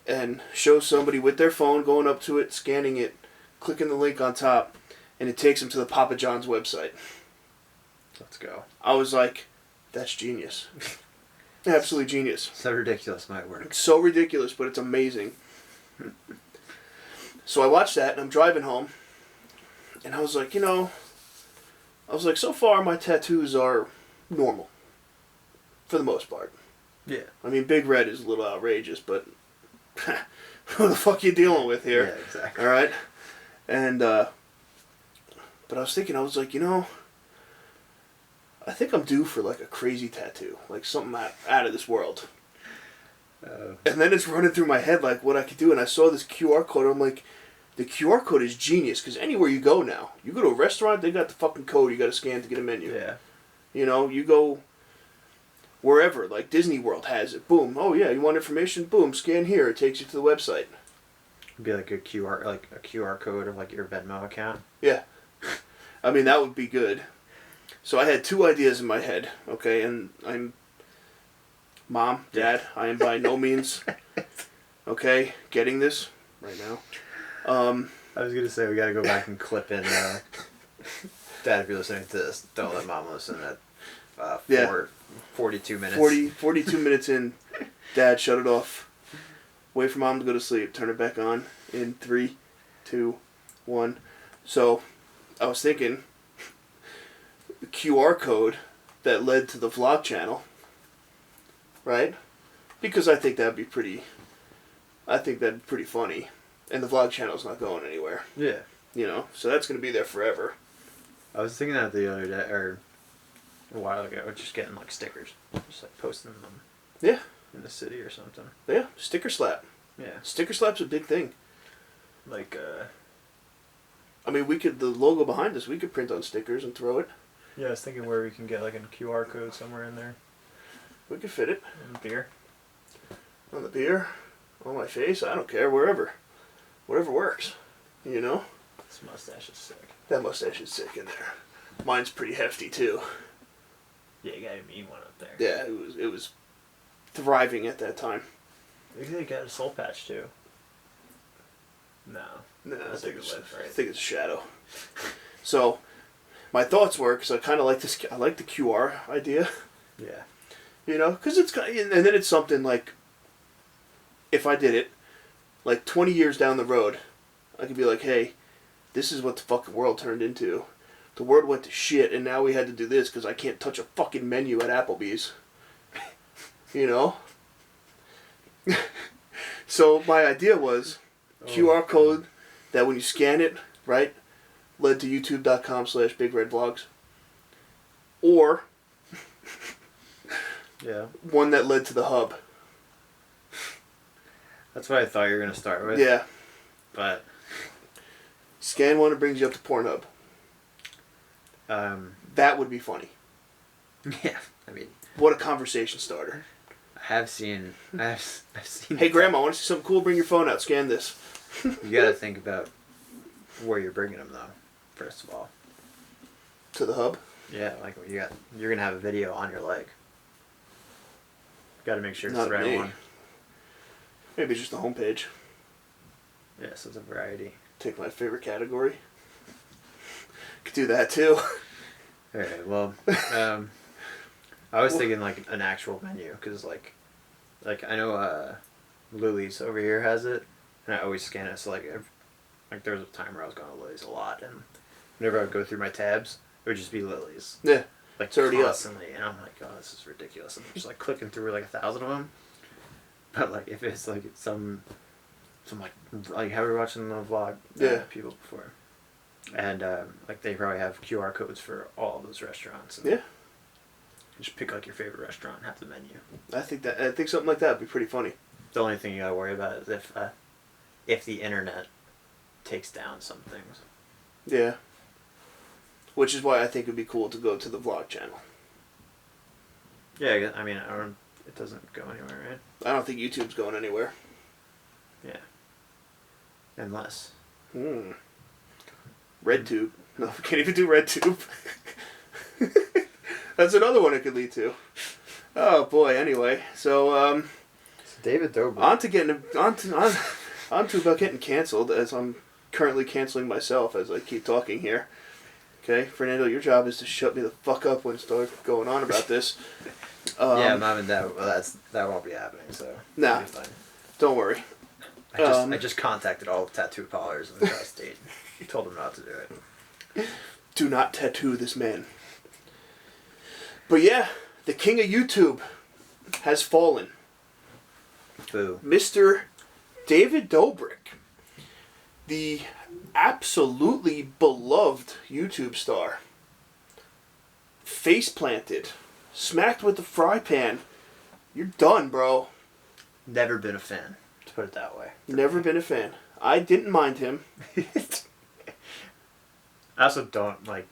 And shows somebody with their phone going up to it, scanning it, clicking the link on top, and it takes them to the Papa John's website. Let's go. I was like, that's genius. Absolutely genius. So ridiculous, might work. It's so ridiculous, but it's amazing. So I watched that, and I'm driving home, and I was like, so far my tattoos are normal. For the most part. Yeah. I mean, Big Red is a little outrageous, but who the fuck you dealing with here? Yeah, exactly. All right? And, but I was thinking, I was like, I think I'm due for, like, a crazy tattoo. Like, something out of this world. And then it's running through my head, like, what I could do. And I saw this QR code. I'm like, the QR code is genius. Because anywhere you go now, you go to a restaurant, they got the fucking code you got to scan to get a menu. Yeah. You go wherever, like Disney World has it. Boom. Oh, yeah, you want information? Boom, scan here. It takes you to the website. It'd be like a QR code of, like, your Venmo account. Yeah. I mean, that would be good. So I had two ideas in my head, okay? And Mom, Dad, I am by no means, okay, getting this right now. I was going to say, we got to go back and clip in, Dad, if you're listening to this, don't let Mom listen at 42 minutes. 42 minutes in, Dad, shut it off. Wait for Mom to go to sleep. Turn it back on in 3, 2, 1. So, I was thinking, the QR code that led to the vlog channel, right? Because I think that'd be pretty funny. And the vlog channel's not going anywhere. Yeah. So that's going to be there forever. I was thinking that the other day, or a while ago, just getting, like, stickers. Just, like, posting them. Yeah. In the city or something. Yeah, sticker slap. Yeah. Sticker slap's a big thing. Like, I mean, the logo behind us, we could print on stickers and throw it. yeah, I was thinking where we can get, like, a QR code somewhere in there. We could fit it. In beer. On the beer, on my face, I don't care, wherever. Whatever works, This mustache is sick. That mustache is sick in there. Mine's pretty hefty, too. Yeah, you got a mean one up there. Yeah, it was thriving at that time. You got a soul patch, too. No. No, I That's think a it's, good lift, right? I think it's a shadow. So, my thoughts were, because I kind of like this, I like the QR idea. Yeah. Because it's kind of, and then it's something like, if I did it, like 20 years down the road, I could be like, hey, this is what the fucking world turned into. The world went to shit, and now we had to do this because I can't touch a fucking menu at Applebee's. So my idea was QR code that when you scan it, right, led to youtube.com/bigredvlogs. Or Yeah. one that led to the hub. That's what I thought you were going to start with. Yeah. But, Scan one, it brings you up to Pornhub. That would be funny. Yeah, I mean, what a conversation starter. I've seen. I've seen. Hey, Grandma, want to see something cool? Bring your phone out. Scan this. You got to think about where you're bringing them, though. First of all. To the hub. Yeah, like you're gonna have a video on your leg. Got to make sure it's Not the right me. one. Maybe just the homepage. Yeah, so it's a variety. Take my favorite category. Could do that too. Alright, well, I was thinking like an actual menu, because like I know Lily's over here has it, and I always scan it, so like there was a time where I was going to Lily's a lot, and whenever I would go through my tabs, it would just be Lily's. Yeah. Like It's already constantly, and I'm like, oh, this is ridiculous. I'm just like clicking through like 1,000 of them, but like if it's like some like how we were watching the vlog people before, and like they probably have QR codes for all of those restaurants. And Yeah. just pick like your favorite restaurant and have the menu. I think something like that would be pretty funny. The only thing you gotta worry about is if the internet takes down some things. Yeah. Which is why I think it'd be cool to go to the vlog channel. Yeah, I mean, it doesn't go anywhere, right? I don't think YouTube's going anywhere. Yeah. Unless. RedTube. No, we can't even do RedTube. That's another one it could lead to. Oh boy. Anyway, so David Dobrik. on to about getting canceled, as I'm currently canceling myself as I keep talking here. Okay, Fernando, your job is to shut me the fuck up when I start going on about this. Yeah, Mom and Dad. Well, that won't be happening. So nah, it'll be fine. Don't worry. I just contacted all the tattoo parlors in the tri-state. Told them not to do it. Do not tattoo this man. But yeah, the king of YouTube has fallen. Boo. Mr. David Dobrik, the absolutely beloved YouTube star, face planted, smacked with the fry pan. You're done, bro. Never been a fan, to put it that way. Never been a fan. I didn't mind him. I also don't like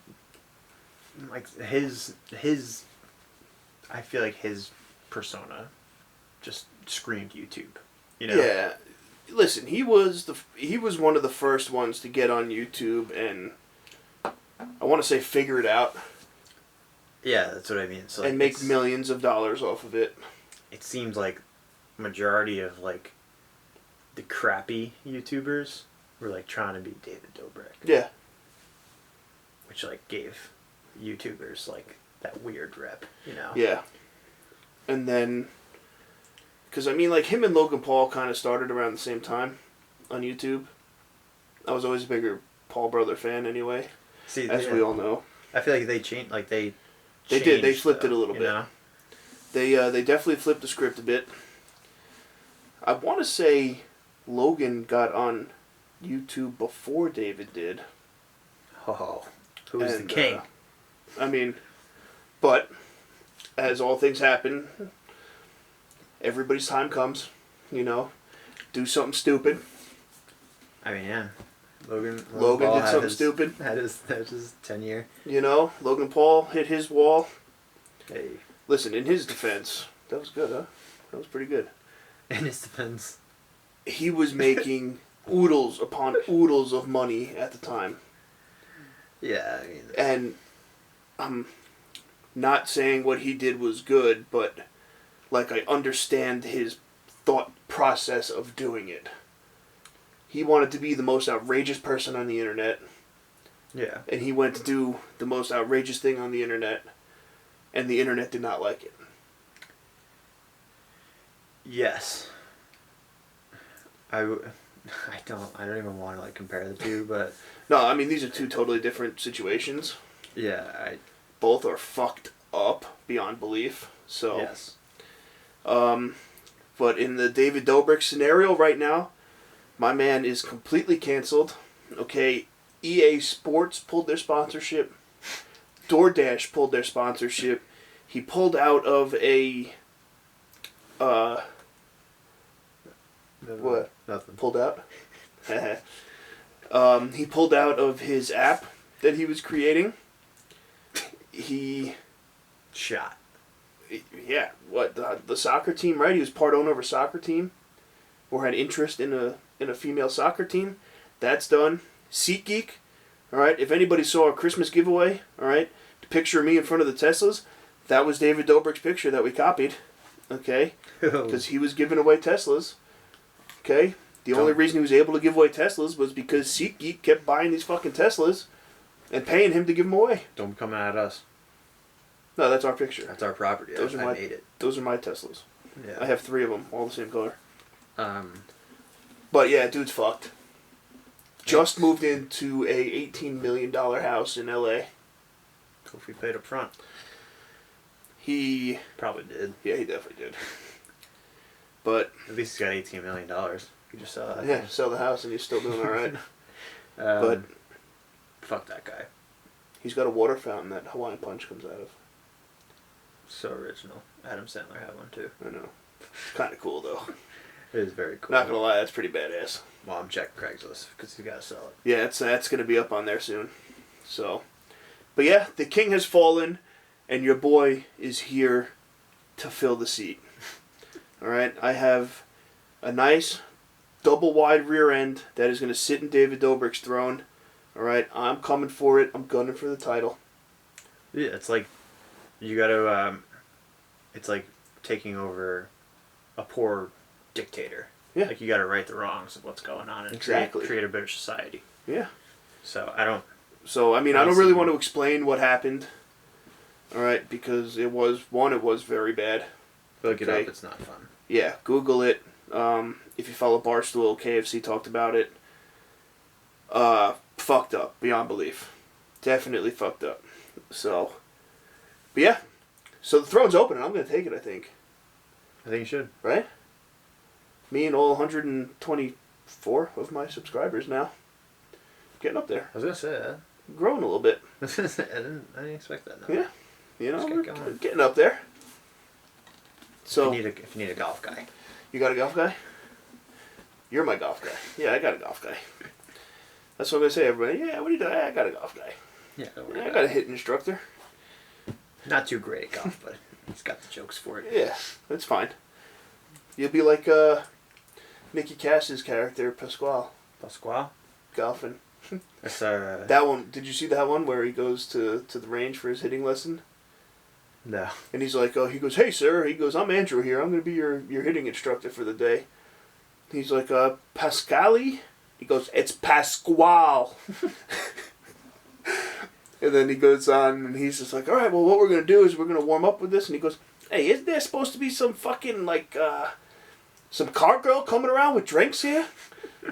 his I feel like his persona just screamed YouTube. You know? Yeah. Listen, he was one of the first ones to get on YouTube and I want to say figure it out. Yeah, that's what I mean. So, like, and make millions of dollars off of it. It seems like majority of like the crappy YouTubers were like trying to be David Dobrik. Yeah. Which like gave YouTubers like that weird rep, you know? Yeah. And then, because I mean, like him and Logan Paul kind of started around the same time on YouTube. I was always a bigger Paul brother fan anyway. See, as we all know. I feel like they changed. Like they did. They flipped it a little bit. Know? They definitely flipped the script a bit. I want to say Logan got on YouTube before David did. Oh, who's the king? I mean, but as all things happen, everybody's time comes. You know, do something stupid. I mean, yeah. Logan did something stupid. Had his 10-year. You know, Logan Paul hit his wall. Hey. Listen, in his defense, that was good, huh? That was pretty good. In his defense. He was making oodles upon oodles of money at the time. Yeah, I mean... And I'm not saying what he did was good, but, like, I understand his thought process of doing it. He wanted to be the most outrageous person on the internet. Yeah. And he went to do the most outrageous thing on the internet, and the internet did not like it. Yes. I don't even want to like compare the two, but no, I mean these are two totally different situations. Yeah, both are fucked up beyond belief. So yes. But in the David Dobrik scenario right now, my man is completely canceled. Okay, EA Sports pulled their sponsorship. DoorDash pulled their sponsorship. He pulled out of a what? Nothing. Pulled out? He pulled out of his app that he was creating. He Shot. Yeah, what the soccer team, right? He was part owner of a soccer team, or had interest in a female soccer team. That's done. SeatGeek, all right. If anybody saw a Christmas giveaway, all right, the picture of me in front of the Teslas, that was David Dobrik's picture that we copied, okay, because he was giving away Teslas, okay. The only reason he was able to give away Teslas was because SeatGeek kept buying these fucking Teslas and paying him to give them away. Don't come at us. No, that's our picture. That's our property. I made it. Those are my Teslas. Yeah. I have 3 of them, all the same color. But yeah, dude's fucked. Just moved into a $18 million house in LA. If we paid up front. He probably did. Yeah, he definitely did. But at least he's got $18 million. You just sell that. Yeah, sell the house and he's still doing alright. But fuck that guy. He's got a water fountain that Hawaiian Punch comes out of. So original. Adam Sandler had one too. I know. It's kind of cool though. It is very cool. Not gonna lie, that's pretty badass. Well, I'm checking Craigslist because you gotta sell it. Yeah, that's gonna be up on there soon. So, but yeah, the king has fallen, and your boy is here to fill the seat. All right, I have a nice double wide rear end that is gonna sit in David Dobrik's throne. All right, I'm coming for it. I'm gunning for the title. Yeah, it's like you gotta. It's like taking over a poor dictator. Yeah. Like you gotta right the wrongs of what's going on and create a better society. Yeah. So I don't. So I mean, I don't really want to explain what happened. All right, because it was very bad. Look it up. It's not fun. Yeah, Google it. If you follow Barstool, KFC talked about it. Fucked up beyond belief. Definitely fucked up. So, but yeah. So the throne's open, and I'm gonna take it. I think you should. Right? Me and all 124 of my subscribers now. Getting up there. I was gonna say that. Growing a little bit. I didn't expect that. No. Yeah. You know, we're getting up there. So if you need a golf guy. You got a golf guy? You're my golf guy. Yeah, I got a golf guy. That's what I'm gonna say, everybody. Yeah, what do you do? I got a golf guy. Yeah, I got a hitting instructor. Not too great at golf, but he's got the jokes for it. Yeah, that's fine. You'll be like Nicky Cass's character, Pasquale. Golfing. That's that one. Did you see that one where he goes to the range for his hitting lesson? No. And he's like, he goes, "Hey, sir." He goes, "I'm Andrew here. I'm going to be your hitting instructor for the day." He's like, "Pascali?" He goes, "It's Pasquale." And then he goes on, and he's just like, "All right, well, what we're going to do is we're going to warm up with this." And he goes, "Hey, isn't there supposed to be some fucking, like, some car girl coming around with drinks here?"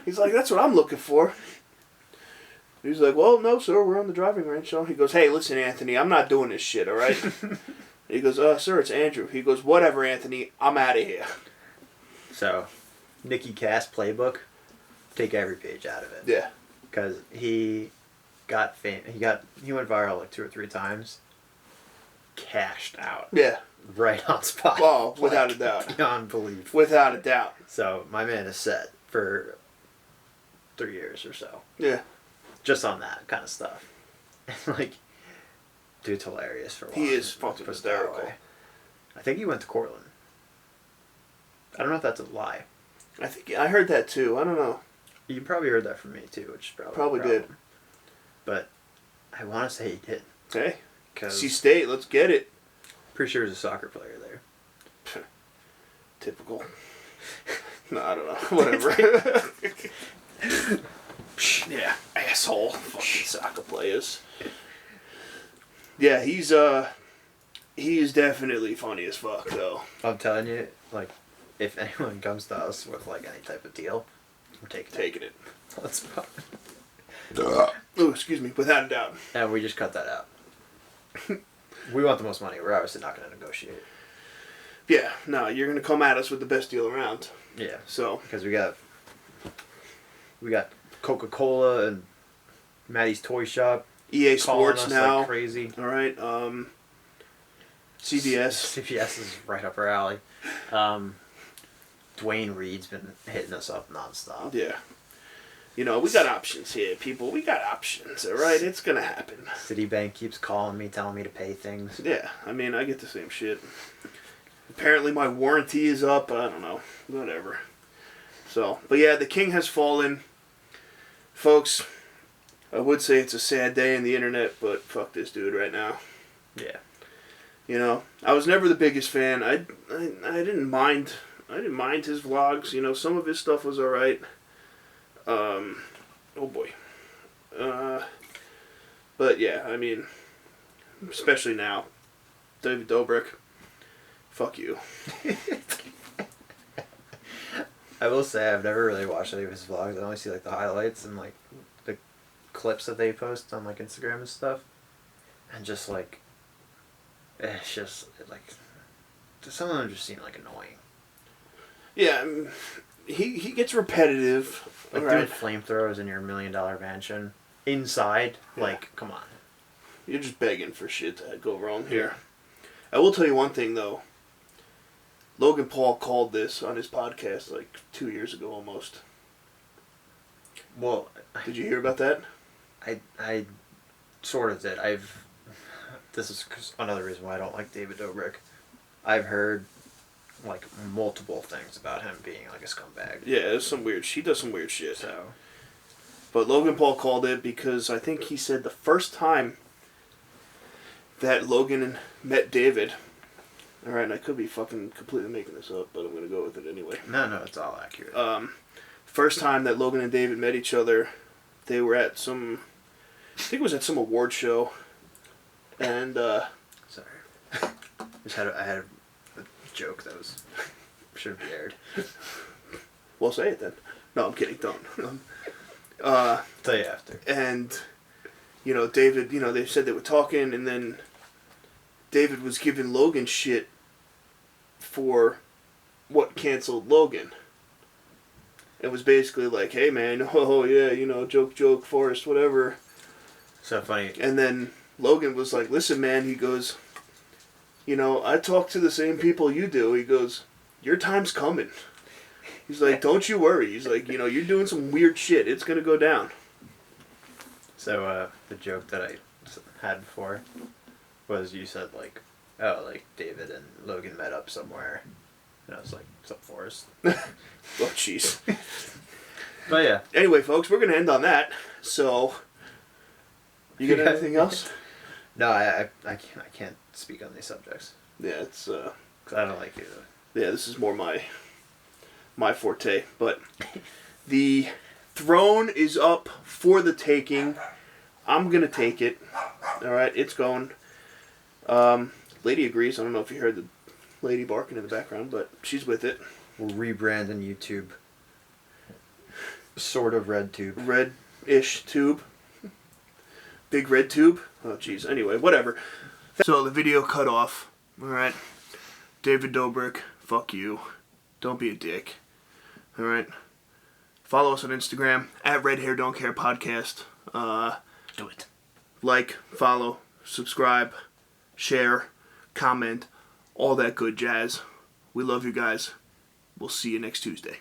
He's like, "That's what I'm looking for." He's like, "Well, no, sir, we're on the driving range." So he goes, "Hey, listen, Anthony, I'm not doing this shit, all right?" He goes, "Sir, it's Andrew." He goes, "Whatever, Anthony, I'm out of here." So, Nicky Cass playbook, take every page out of it. Yeah. Because he got he went viral like 2 or 3 times. Cashed out. Yeah. Right on spot. Oh, without a doubt. Beyond belief. Without a doubt. So, my man is set for 3 years or so. Yeah. Just on that kind of stuff. Like, dude's hilarious for a while. He is fucking hysterical. I think he went to Cortland. I don't know if that's a lie. I heard that too. I don't know. You probably heard that from me too, which is probably did. But I want to say he did. Hey, C State, let's get it. Pretty sure he was a soccer player there. Typical. No, I don't know. Whatever. Yeah, asshole. Fucking soccer players. Yeah, he is definitely funny as fuck, though. I'm telling you, like, if anyone comes to us with, like, any type of deal, we're taking it. Let's go. Oh, excuse me. Without a doubt. And we just cut that out. We want the most money. We're obviously not going to negotiate. Yeah, no, you're going to come at us with the best deal around. Yeah. So. Because we got Coca-Cola and Maddie's Toy Shop. EA Sports now. Like crazy. All right. CBS. CBS is right up our alley. Dwayne Reed's been hitting us up nonstop. Yeah. You know, we got options here, people. We got options, all right? It's going to happen. Citibank keeps calling me, telling me to pay things. Yeah, I mean, I get the same shit. Apparently my warranty is up. I don't know. Whatever. So, but yeah, the king has fallen. Folks, I would say it's a sad day in the internet, but fuck this dude right now. Yeah. You know, I was never the biggest fan. I didn't mind. I didn't mind his vlogs. You know, some of his stuff was alright. Oh boy. But yeah, I mean, especially now, David Dobrik, fuck you. I will say I've never really watched any of his vlogs. I only see like the highlights and like the clips that they post on like Instagram and stuff. And just like, it's just like, some of them just seem like annoying. Yeah, he gets repetitive. Like right? doing flamethrowers in your $1 million mansion inside. Yeah. Like, come on. You're just begging for shit to go wrong here. I will tell you one thing though. Logan Paul called this on his podcast like 2 years ago almost. Well, Did you hear about that? I sort of did. This is another reason why I don't like David Dobrik. I've heard like multiple things about him being like a scumbag. Yeah, there's some weird. He does some weird shit. So, But Logan Paul called it because I think he said the first time that Logan met David. All right, and I could be fucking completely making this up, but I'm gonna go with it anyway. no, it's all accurate. First time that Logan and David met each other, they were at some, I think it was at some award show, and Sorry, I had a joke that was should have aired. Well, say it then. No, I'm kidding. Don't. Tell you after. And you know, David. You know, they said they were talking, and then David was giving Logan shit for what canceled Logan. It was basically like, hey man, oh yeah, you know, joke, Forrest, whatever. So funny. And then Logan was like, listen man, he goes, you know, I talk to the same people you do. He goes, your time's coming. He's like, don't you worry. He's like, you know, you're doing some weird shit. It's going to go down. So the joke that I had before was you said like, oh, like David and Logan met up somewhere. And I was like, what's up, Forrest? Oh, jeez. But yeah. Anyway, folks, we're going to end on that. So, you got anything else? No, I can't speak on these subjects. Yeah, it's 'Cause I don't like you. yeah, this is more my forte. But the throne is up for the taking. I'm gonna take it. All right, it's going. Lady agrees. I don't know if you heard the lady barking in the background, but she's with it. We'll rebrand on YouTube. Sort of red tube. Red-ish tube. Big red tube. Oh, jeez. Anyway, whatever. So the video cut off. All right. David Dobrik, fuck you. Don't be a dick. All right. Follow us on Instagram at Red Hair Don't Care Podcast. Do it. Like, follow, subscribe, share, comment, all that good jazz. We love you guys. We'll see you next Tuesday.